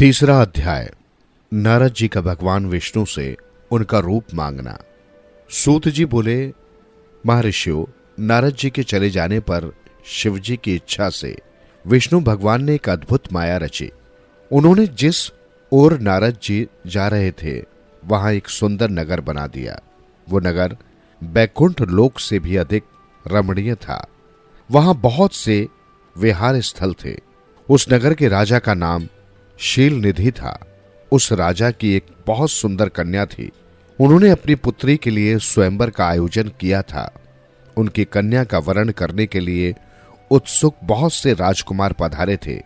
तीसरा अध्याय। नारद जी का भगवान विष्णु से उनका रूप मांगना। सूत जी बोले, महर्षियों, नारद जी के चले जाने पर शिव जी की इच्छा से विष्णु भगवान ने एक अद्भुत माया रची। उन्होंने जिस ओर नारद जी जा रहे थे वहां एक सुंदर नगर बना दिया। वो नगर बैकुंठ लोक से भी अधिक रमणीय था। वहां बहुत से विहार स्थल थे। उस नगर के राजा का नाम शील निधि था। उस राजा की एक बहुत सुंदर कन्या थी। उन्होंने अपनी पुत्री के लिए स्वयंवर का आयोजन किया था। उनकी कन्या का वरण करने के लिए उत्सुक बहुत से राजकुमार पधारे थे।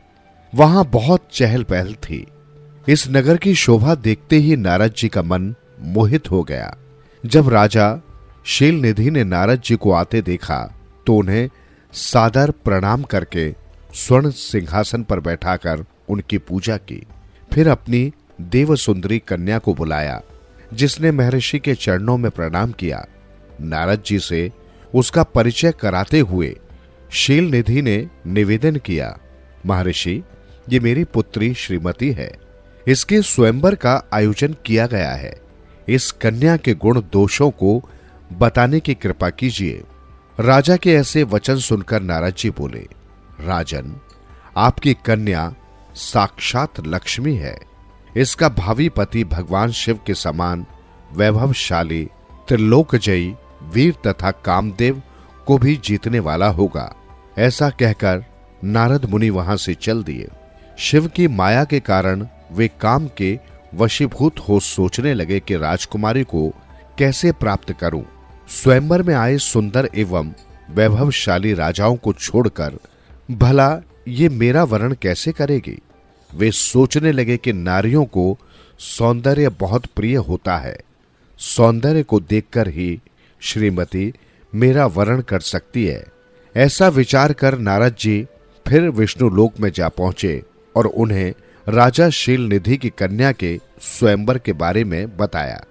वहां बहुत चहल पहल थी। इस नगर की शोभा देखते ही नारद जी का मन मोहित हो गया। जब राजा शील निधि ने नारद जी को आते देखा तो उन्हें सादर प्रणाम करके स्वर्ण सिंहासन पर बैठाकर उनकी पूजा की। फिर अपनी देव सुंदरी कन्या को बुलाया, जिसने महर्षि के चरणों में प्रणाम किया। नारद जी से उसका परिचय कराते हुए शील निधि ने निवेदन किया, महर्षि, ये मेरी पुत्री श्रीमती है। इसके स्वयंवर का आयोजन किया गया है। इस कन्या के गुण दोषों को बताने की कृपा कीजिए। राजा के ऐसे वचन सुनकर नारद जी बोले, राजन, आपकी कन्या साक्षात लक्ष्मी है। इसका भावी पति भगवान शिव के समान वैभवशाली, त्रिलोकजयी, वीर तथा कामदेव को भी जीतने वाला होगा। ऐसा कहकर नारद मुनि वहां से चल दिए। शिव की माया के कारण वे काम के वशीभूत हो सोचने लगे कि राजकुमारी को कैसे प्राप्त करूं। स्वयंवर में आए सुंदर एवं वैभवशाली राजाओं को छोड़कर भला ये मेरा वरण कैसे करेगी। वे सोचने लगे कि नारियों को सौंदर्य बहुत प्रिय होता है। सौंदर्य को देखकर ही श्रीमती मेरा वरण कर सकती है। ऐसा विचार कर नारद जी फिर विष्णु लोक में जा पहुंचे और उन्हें राजा शील निधि की कन्या के स्वयंवर के बारे में बताया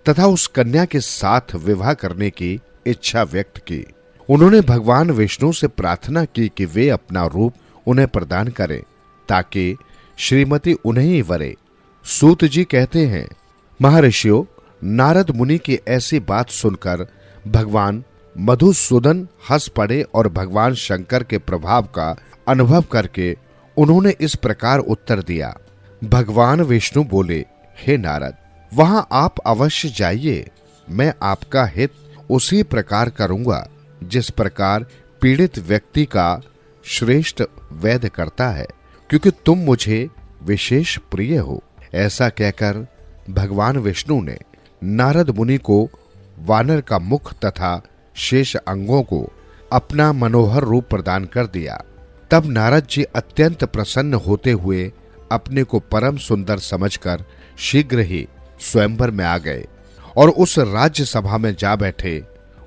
तथा उस कन्या के साथ विवाह करने की इच्छा व्यक्त की। उन्होंने भगवान विष्णु से प्रार्थना की कि वे अपना रूप उन्हें प्रदान करें ताकि श्रीमती उन्हें ही वरे। सूत जी कहते हैं, महर्षियों, नारद मुनि की ऐसी बात सुनकर भगवान मधुसूदन हंस पड़े और भगवान शंकर के प्रभाव का अनुभव करके उन्होंने इस प्रकार उत्तर दिया। भगवान विष्णु बोले, हे नारद, वहां आप अवश्य जाइए। मैं आपका हित उसी प्रकार करूंगा जिस प्रकार पीड़ित व्यक्ति का श्रेष्ठ वैद्य करता है, क्योंकि तुम मुझे विशेष प्रिय हो। ऐसा कहकर भगवान विष्णु ने नारद मुनि को वानर का मुख तथा शेष अंगों को अपना मनोहर रूप प्रदान कर दिया। तब नारद जी अत्यंत प्रसन्न होते हुए अपने को परम सुंदर समझकर शीघ्र ही स्वयंवर में आ गए और उस राज्य सभा में जा बैठे।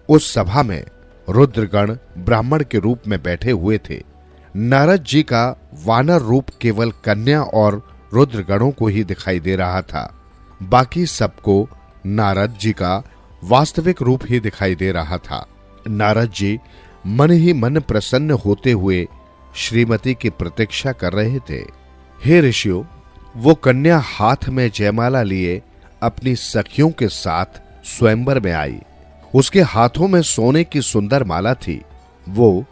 उस सभा में रुद्रगण ब्राह्मण के रूप में बैठे हुए थे। नारद जी का वानर रूप केवल कन्या और रुद्रगणों को ही दिखाई दे रहा था। बाकी सबको नारद जी का वास्तविक रूप ही दिखाई दे रहा था। नारद जी मन ही मन प्रसन्न होते हुए श्रीमती की प्रतीक्षा कर रहे थे। हे ऋषियों, वो कन्या हाथ में जयमाला लिए अपनी सखियों के साथ स्वयंवर में आई। उसके हाथों में सोने की सुंदर माला थी। वो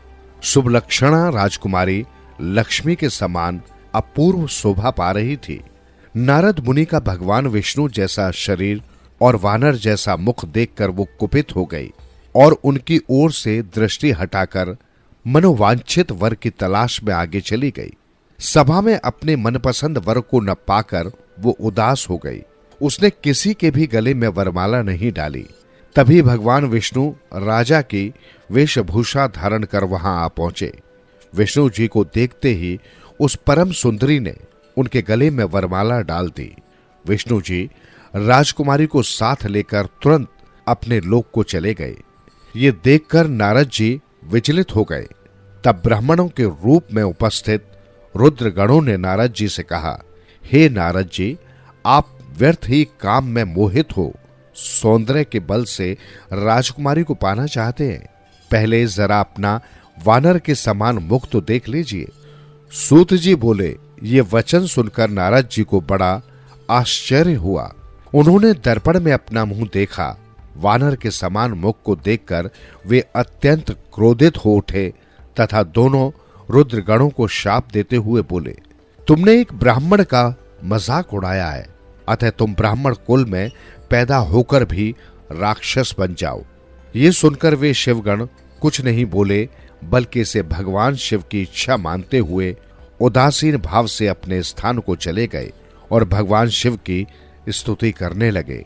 शुभलक्षणा राजकुमारी लक्ष्मी के समान अपूर्व शोभा पा रही थी। नारद मुनि का भगवान विष्णु जैसा शरीर और वानर जैसा मुख देखकर वो कुपित हो गई और उनकी ओर से दृष्टि हटाकर मनोवांछित वर की तलाश में आगे चली गई। सभा में अपने मनपसंद वर को न पाकर वो उदास हो गई। उसने किसी के भी गले में वरमाला नहीं डाली। तभी भगवान विष्णु राजा की वेशभूषा धारण कर वहां आ पहुंचे। विष्णु जी को देखते ही उस परम सुंदरी ने उनके गले में वरमाला डाल दी। विष्णु जी राजकुमारी को साथ लेकर तुरंत अपने लोक को चले गए। ये देखकर नारद जी विचलित हो गए। तब ब्राह्मणों के रूप में उपस्थित रुद्रगणों ने नारद जी से कहा, हे नारद जी, आप व्यर्थ ही काम में मोहित हो सौंदर्य के बल से राजकुमारी को पाना चाहते हैं। पहले जरा अपना वानर के समान मुख तो देख लीजिए। सूत जी बोले, ये वचन सुनकर नारद जी को बड़ा आश्चर्य हुआ। उन्होंने दर्पण में अपना मुंह देखा। वानर के समान मुख को देखकर वे अत्यंत क्रोधित हो उठे तथा दोनों रुद्रगणों को शाप देते हुए बोले, तुमने एक ब्राह्मण का मजाक उड़ाया है, अतः तुम ब्राह्मण कुल में पैदा होकर भी राक्षस बन जाओ। ये सुनकर वे शिवगण कुछ नहीं बोले, बल्कि इसे भगवान शिव की इच्छा मानते हुए उदासीन भाव से अपने स्थान को चले गए और भगवान शिव की स्तुति करने लगे।